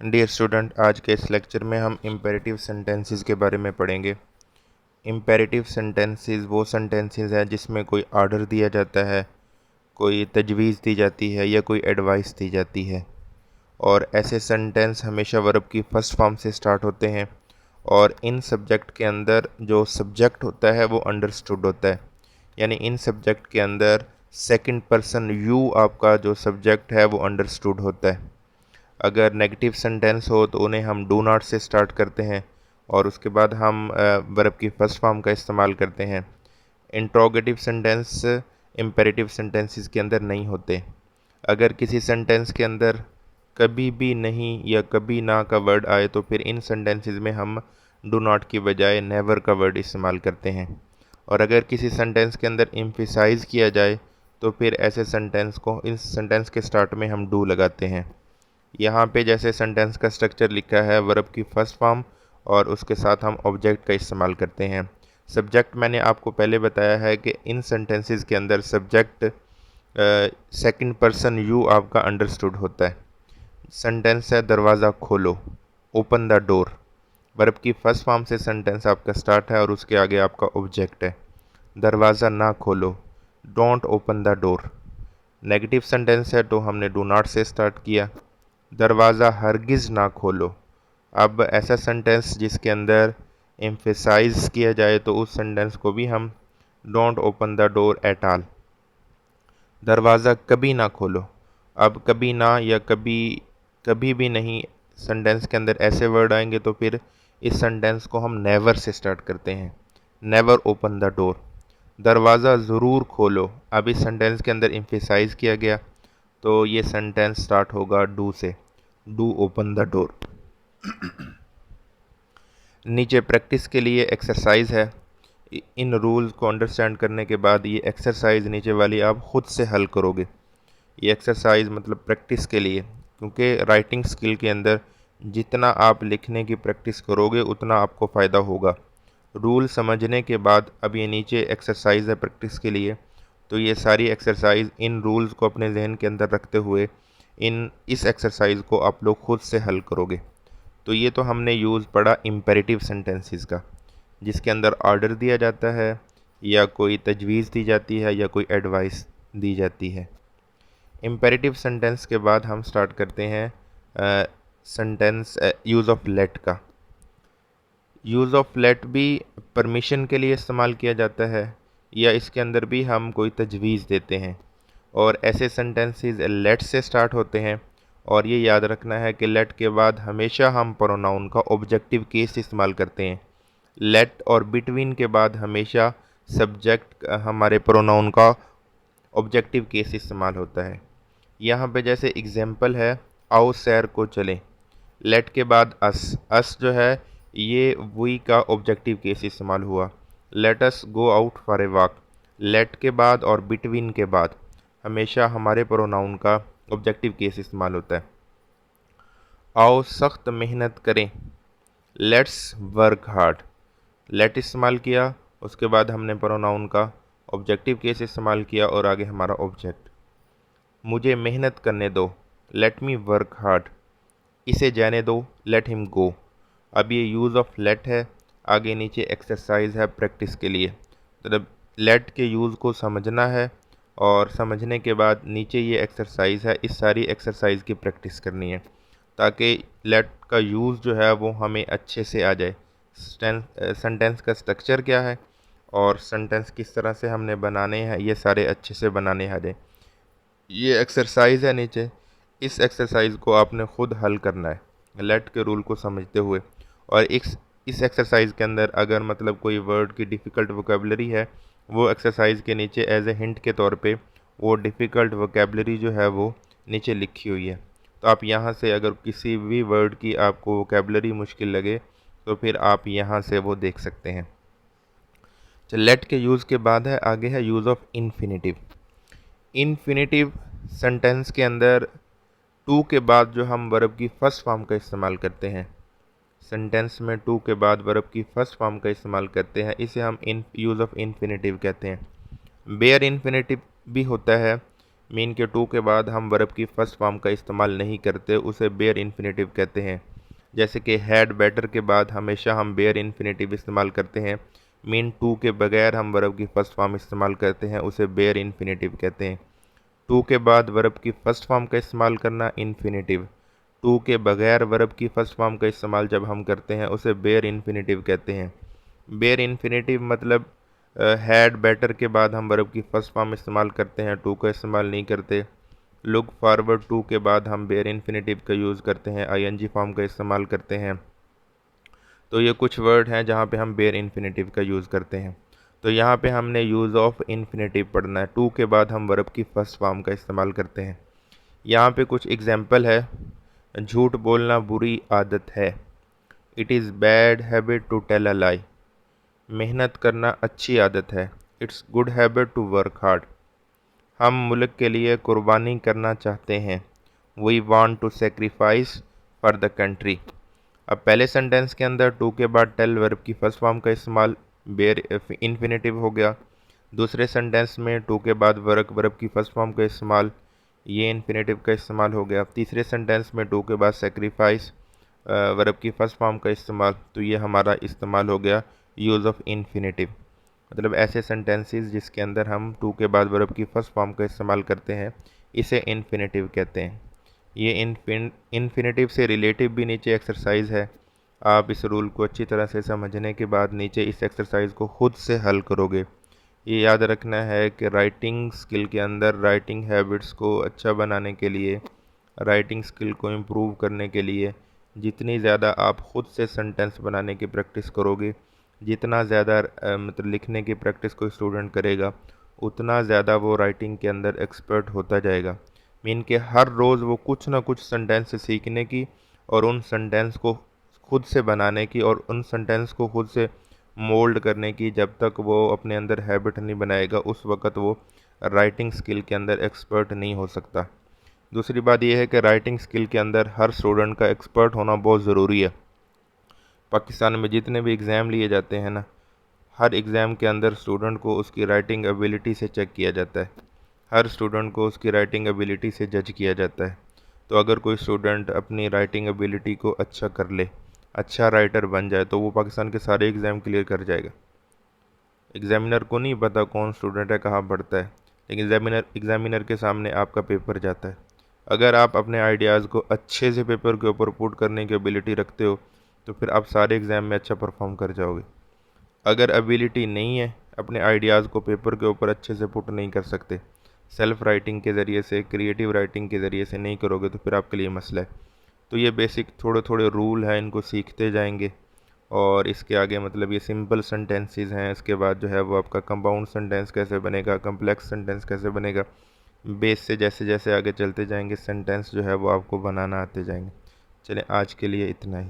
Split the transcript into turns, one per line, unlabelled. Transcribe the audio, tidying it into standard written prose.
Dear student, आज के इस लेक्चर में हम इम्पेरेटिव सेंटेंसेस के बारे में पढ़ेंगे। इम्पेरेटिव सेंटेंसेस वो सेंटेंसेस हैं जिसमें कोई ऑर्डर दिया जाता है, कोई तजवीज़ दी जाती है या कोई एडवाइस दी जाती है। और ऐसे सेंटेंस हमेशा वर्ब की फर्स्ट फॉर्म से स्टार्ट होते हैं और इन सब्जेक्ट के अंदर जो सब्जेक्ट होता है वो अंडरस्टूड होता है। यानी इन सब्जेक्ट के अंदर सेकंड पर्सन यू आपका जो सब्जेक्ट है वो अंडरस्टूड होता है। अगर नेगेटिव सेंटेंस हो तो उन्हें हम डू नॉट से स्टार्ट करते हैं और उसके बाद हम वर्ब की फर्स्ट फॉर्म का इस्तेमाल करते हैं। इंट्रोगेटिव सेंटेंस इम्पेरेटिव सेंटेंसेस के अंदर नहीं होते। अगर किसी सेंटेंस के अंदर कभी भी नहीं या कभी ना का वर्ड आए तो फिर इन सेंटेंसेस में हम डू नॉट की बजाय नेवर का वर्ड इस्तेमाल करते हैं। और अगर किसी सेंटेंस के अंदर एम्फिसाइज़ किया जाए तो फिर ऐसे सेंटेंस को इस सेंटेंस के स्टार्ट में हम डू लगाते हैं। यहाँ पे जैसे सेंटेंस का स्ट्रक्चर लिखा है, वर्ब की फर्स्ट फॉर्म और उसके साथ हम ऑब्जेक्ट का इस्तेमाल करते हैं। सब्जेक्ट मैंने आपको पहले बताया है कि इन सेंटेंसेस के अंदर सब्जेक्ट सेकंड पर्सन यू आपका अंडरस्टूड होता है। सेंटेंस है दरवाज़ा खोलो, ओपन द डोर। वर्ब की फर्स्ट फॉर्म से सेंटेंस आपका स्टार्ट है और उसके आगे आपका ऑब्जेक्ट है। दरवाज़ा ना खोलो, don't open the door. Negative sentence है तो हमने डू नॉट से स्टार्ट किया। दरवाज़ा हरगिज़ ना खोलो। अब ऐसा सेंटेंस जिसके अंदर एम्फेसाइज किया जाए तो उस सेंटेंस को भी हम don't open the door at all. दरवाज़ा कभी ना खोलो। अब कभी ना या कभी कभी भी नहीं सेंटेंस के अंदर ऐसे वर्ड आएंगे तो फिर इस सेंटेंस को हम नेवर से स्टार्ट करते हैं। Never open the door. दरवाज़ा ज़रूर खोलो। अब इस सेंटेंस के अंदर एम्फेसाइज किया गया तो ये सेंटेंस स्टार्ट होगा डू से। Do open the door. नीचे प्रैक्टिस के लिए एक्सरसाइज है। इन रूल्स को अंडरस्टैंड करने के बाद ये एक्सरसाइज नीचे वाली आप खुद से हल करोगे। ये एक्सरसाइज मतलब प्रैक्टिस के लिए, क्योंकि राइटिंग स्किल के अंदर जितना आप लिखने की प्रैक्टिस करोगे उतना आपको फ़ायदा होगा। रूल समझने के बाद अब ये नीचे एक्सरसाइज है प्रैक्टिस के लिए, तो ये सारी एक्सरसाइज इन रूल्स को अपने जहन के अंदर रखते हुए इस एक्सरसाइज को आप लोग खुद से हल करोगे। तो ये तो हमने यूज़ पढ़ा इम्पेरेटिव सेंटेंसेस का, जिसके अंदर ऑर्डर दिया जाता है या कोई तजवीज़ दी जाती है या कोई एडवाइस दी जाती है। इम्पेरेटिव सेंटेंस के बाद हम स्टार्ट करते हैं सेंटेंस यूज़ ऑफ लेट का। यूज़ ऑफ लेट भी परमिशन के लिए इस्तेमाल किया जाता है या इसके अंदर भी हम कोई तजवीज़ देते हैं। और ऐसे सेंटेंसेस लेट से स्टार्ट होते हैं और ये याद रखना है कि लेट के बाद हमेशा हम प्रोनाउन का ऑब्जेक्टिव केस इस्तेमाल करते हैं। लेट और बिटवीन के बाद हमेशा सब्जेक्ट हमारे प्रोनाउन का ऑब्जेक्टिव केस इस्तेमाल होता है। यहाँ पे जैसे एग्जांपल है, आओ सैर को चलें। लेट के बाद अस जो है ये वी का ऑब्जेक्टिव केस इस्तेमाल हुआ। Let us go out for a walk. Let के बाद और बिटवीन के बाद हमेशा हमारे प्रोनाउन का ऑब्जेक्टिव केस इस्तेमाल होता है। आओ सख्त मेहनत करें। Let's work hard. लेट इस्तेमाल किया, उसके बाद हमने प्रोनाउन का ऑब्जेक्टिव केस इस्तेमाल किया और आगे हमारा ऑब्जेक्ट। मुझे मेहनत करने दो। Let me work hard. इसे जाने दो। Let him go. अब ये यूज़ ऑफ लेट है। आगे नीचे एक्सरसाइज है प्रैक्टिस के लिए। मतलब लेट के यूज़ को समझना है और समझने के बाद नीचे ये एक्सरसाइज है, इस सारी एक्सरसाइज की प्रैक्टिस करनी है ताकि लेट का यूज़ जो है वो हमें अच्छे से आ जाए। सेंटेंस का स्ट्रक्चर क्या है और सेंटेंस किस तरह से हमने बनाने हैं, ये सारे अच्छे से बनाने आ जाए। ये एक्सरसाइज है नीचे। इस एक्सरसाइज को आपने खुद हल करना है लेट के रूल को समझते हुए। और इस एक्सरसाइज के अंदर अगर मतलब कोई वर्ड की डिफ़िकल्ट वोकेबलरी है, वो एक्सरसाइज के नीचे एज ए हिंट के तौर पे वो डिफ़िकल्ट वोकेबलरी जो है वो नीचे लिखी हुई है। तो आप यहाँ से अगर किसी भी वर्ड की आपको वोकेबलरी मुश्किल लगे तो फिर आप यहाँ से वो देख सकते हैं। चल लेट के यूज़ के बाद है आगे है use of infinitive. Infinitive sentence के अंदर टू के बाद जो हम वर्ब की फर्स्ट फॉर्म का इस्तेमाल करते हैं, सेंटेंस में टू के बाद वर्ब की फर्स्ट फॉर्म का इस्तेमाल करते हैं, इसे हम यूज़ ऑफ इन्फिनेटिव कहते हैं। बेयर इन्फिनेटिव भी होता है, मीन के टू के बाद हम वर्ब की फर्स्ट फॉर्म का इस्तेमाल नहीं करते, उसे बेयर इन्फिनेटिव कहते हैं। जैसे कि हैड बेटर के बाद हमेशा हम बेयर इन्फिनेटिव इस्तेमाल करते हैं। मीन टू के बगैर हम वर्ब की फर्स्ट फॉर्म इस्तेमाल करते हैं, उसे बेयर इन्फिनेटिव कहते हैं। टू के बाद वर्ब की फर्स्ट फॉर्म का इस्तेमाल करना इन्फिनेटिव। टू के बगैर वर्ब की फर्स्ट फॉर्म का इस्तेमाल जब हम करते हैं उसे बेयर इन्फिनेटिव कहते हैं। बेयर इन्फिनेटिव मतलब हैड बेटर के बाद हम वर्ब की फर्स्ट फॉर्म इस्तेमाल करते हैं, टू का इस्तेमाल नहीं करते। लुक फॉरवर्ड टू के बाद हम बेयर इन्फिनेटिव का यूज़ करते हैं, आईएनजी फॉर्म का इस्तेमाल करते हैं। तो ये कुछ वर्ड हैं जहाँ पे हम बेयर इन्फिनेटिव का यूज़ करते हैं। तो यहाँ पे हमने यूज़ ऑफ इन्फिनेटिव पढ़ना है। टू के बाद हम वर्ब की फर्स्ट फॉर्म का इस्तेमाल करते हैं। यहाँ पे कुछ एग्जाम्पल है। झूठ बोलना बुरी आदत है। It is bad habit to tell a lie. मेहनत करना अच्छी आदत है। It's good habit to work hard. हम मुल्क के लिए कुर्बानी करना चाहते हैं। We want to sacrifice for the country. अब पहले सेंटेंस के अंदर टू के बाद टेल वर्ब की फर्स्ट फॉर्म का इस्तेमाल बेयर इन्फिनेटिव हो गया। दूसरे सेंटेंस में टू के बाद वर्ब की फर्स्ट फॉर्म का इस्तेमाल, ये इन्फिनेटिव का इस्तेमाल हो गया। तीसरे सेंटेंस में टू के बाद सेक्रीफाइस वर्ब की फर्स्ट फॉर्म का इस्तेमाल, तो ये हमारा इस्तेमाल हो गया यूज़ ऑफ इन्फिनेटिव। मतलब ऐसे सेंटेंसेस जिसके अंदर हम टू के बाद वर्ब की फर्स्ट फॉर्म का इस्तेमाल करते हैं, इसे इन्फिनेटिव कहते हैं। ये इन्फिनेटिव से रिलेटिव भी नीचे एक्सरसाइज है। आप इस रूल को अच्छी तरह से समझने के बाद नीचे इस एक्सरसाइज को खुद से हल करोगे। ये याद रखना है कि राइटिंग स्किल के अंदर राइटिंग हैबिट्स को अच्छा बनाने के लिए, राइटिंग स्किल को इम्प्रूव करने के लिए जितनी ज़्यादा आप खुद से सेंटेंस बनाने की प्रैक्टिस करोगे, जितना ज़्यादा मतलब लिखने की प्रैक्टिस कोई स्टूडेंट करेगा, उतना ज़्यादा वो राइटिंग के अंदर एक्सपर्ट होता जाएगा। मीन के हर रोज़ वो कुछ ना कुछ सेंटेंस सीखने की और उन सेंटेंस को खुद से बनाने की और उन सेंटेंस को खुद से मोल्ड करने की, जब तक वो अपने अंदर हैबिट नहीं बनाएगा उस वक़्त वो राइटिंग स्किल के अंदर एक्सपर्ट नहीं हो सकता। दूसरी बात यह है कि राइटिंग स्किल के अंदर हर स्टूडेंट का एक्सपर्ट होना बहुत ज़रूरी है। पाकिस्तान में जितने भी एग्ज़ाम लिए जाते हैं ना, हर एग्ज़ाम के अंदर स्टूडेंट को उसकी राइटिंग एबिलिटी से चेक किया जाता है। हर स्टूडेंट को उसकी राइटिंग एबिलिटी से जज किया जाता है। तो अगर कोई स्टूडेंट अपनी राइटिंग एबिलिटी को अच्छा कर ले, अच्छा राइटर बन जाए, तो वो पाकिस्तान के सारे एग्ज़ाम क्लियर कर जाएगा। एग्ज़ामिनर को नहीं पता कौन स्टूडेंट है, कहाँ पढ़ता है, लेकिन एग्ज़ामिनर के सामने आपका पेपर जाता है। अगर आप अपने आइडियाज़ को अच्छे से पेपर के ऊपर पुट करने की एबिलिटी रखते हो, तो फिर आप सारे एग्ज़ाम में अच्छा परफॉर्म कर जाओगे। अगर एबिलिटी नहीं है, अपने आइडियाज़ को पेपर के ऊपर अच्छे से पुट नहीं कर सकते, सेल्फ़ राइटिंग के ज़रिए से, क्रिएटिव राइटिंग के ज़रिए से नहीं करोगे, तो फिर आपके लिए मसला है। तो ये बेसिक थोड़े थोड़े रूल हैं, इनको सीखते जाएंगे। और इसके आगे मतलब ये सिंपल सेंटेंसेस हैं। इसके बाद जो है वो आपका कंपाउंड सेंटेंस कैसे बनेगा, कम्प्लेक्स सेंटेंस कैसे बनेगा, बेस से जैसे जैसे आगे चलते जाएंगे सेंटेंस जो है वो आपको बनाना आते जाएंगे। चलें, आज के लिए इतना ही।